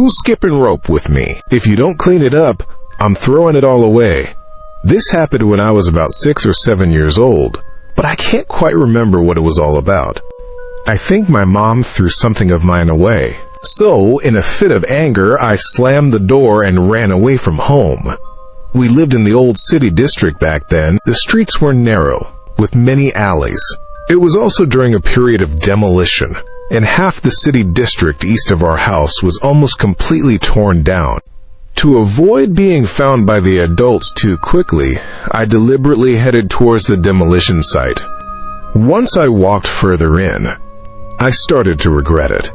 Who's skipping rope with me? If you don't clean it up, I'm throwing it all away. This happened when I was about 6 or 7 years old, but I can't quite remember what it was all about. I think my mom threw something of mine away. So, in a fit of anger, I slammed the door and ran away from home. We lived in the old city district back then. The streets were narrow, with many alleys. It was also during a period of demolition, and half the city district east of our house was almost completely torn down. To avoid being found by the adults too quickly, I deliberately headed towards the demolition site. Once I walked further in, I started to regret it.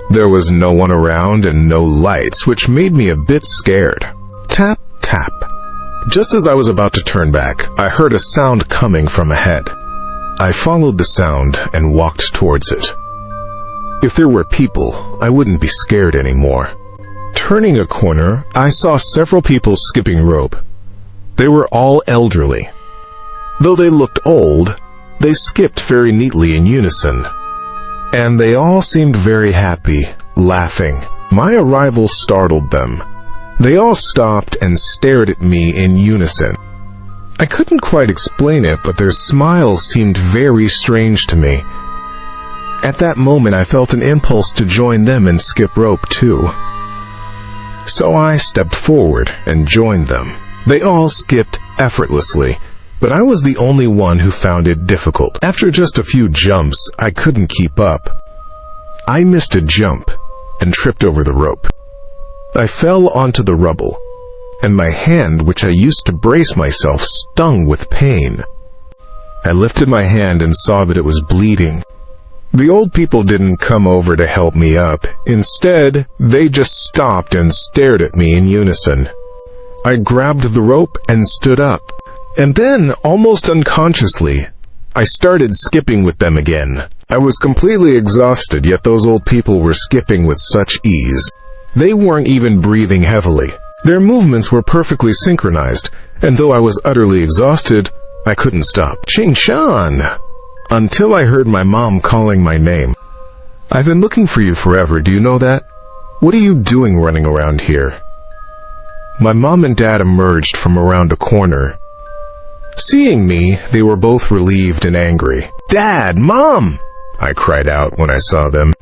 There was no one around and no lights, which made me a bit scared. Tap, tap. Just as I was about to turn back, I heard a sound coming from ahead. I followed the sound and walked towards it. If there were people, I wouldn't be scared anymore. Turning a corner, I saw several people skipping rope. They were all elderly. Though they looked old, they skipped very neatly in unison. And they all seemed very happy, laughing. My arrival startled them. They all stopped and stared at me in unison. I couldn't quite explain it, but their smiles seemed very strange to me. At that moment, I felt an impulse to join them and skip rope too. So I stepped forward and joined them. They all skipped effortlessly, but I was the only one who found it difficult. After just a few jumps, I couldn't keep up. I missed a jump and tripped over the rope. I fell onto the rubble, and my hand, which I used to brace myself, stung with pain. I lifted my hand and saw that it was bleeding. The old people didn't come over to help me up. Instead, they just stopped and stared at me in unison. I grabbed the rope and stood up. And then, almost unconsciously, I started skipping with them again. I was completely exhausted, yet those old people were skipping with such ease. They weren't even breathing heavily. Their movements were perfectly synchronized, and though I was utterly exhausted, I couldn't stop. Ching-chan! Until I heard my mom calling my name. I've been looking for you forever, do you know that? What are you doing running around here? My mom and dad emerged from around a corner. Seeing me, they were both relieved and angry. Dad! Mom! I cried out when I saw them.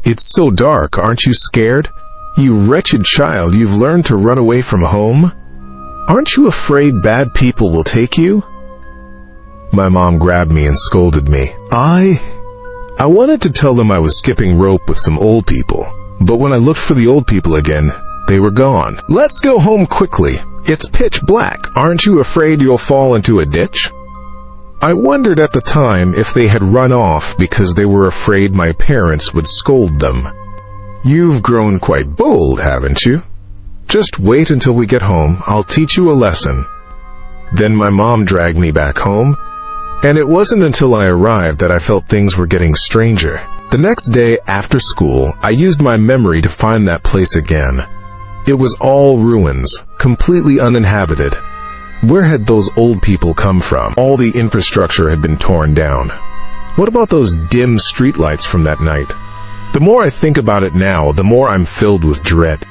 It's so dark, aren't you scared? You wretched child, you've learned to run away from home? Aren't you afraid bad people will take you? My mom grabbed me and scolded me. I wanted to tell them I was skipping rope with some old people, but when I looked for the old people again, they were gone. Let's go home quickly. It's pitch black. Aren't you afraid you'll fall into a ditch? I wondered at the time if they had run off because they were afraid my parents would scold them. You've grown quite bold, haven't you? Just wait until we get home. I'll teach you a lesson. Then my mom dragged me back home, and it wasn't until I arrived that I felt things were getting stranger. The next day after school, I used my memory to find that place again. It was all ruins, completely uninhabited. Where had those old people come from? All the infrastructure had been torn down. What about those dim streetlights from that night? The more I think about it now, the more I'm filled with dread.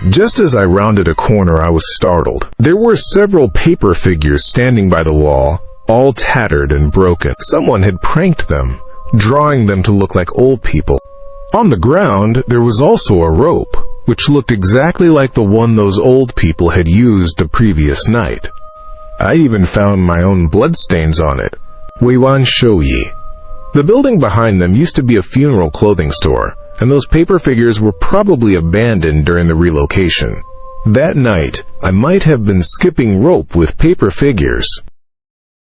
Just as I rounded a corner, I was startled. There were several paper figures standing by the wall, all tattered and broken. Someone had pranked them, drawing them to look like old people. On the ground, there was also a rope, which looked exactly like the one those old people had used the previous night. I even found my own bloodstains on it. Weiwan Shouyi. The building behind them used to be a funeral clothing store, and those paper figures were probably abandoned during the relocation. That night, I might have been skipping rope with paper figures.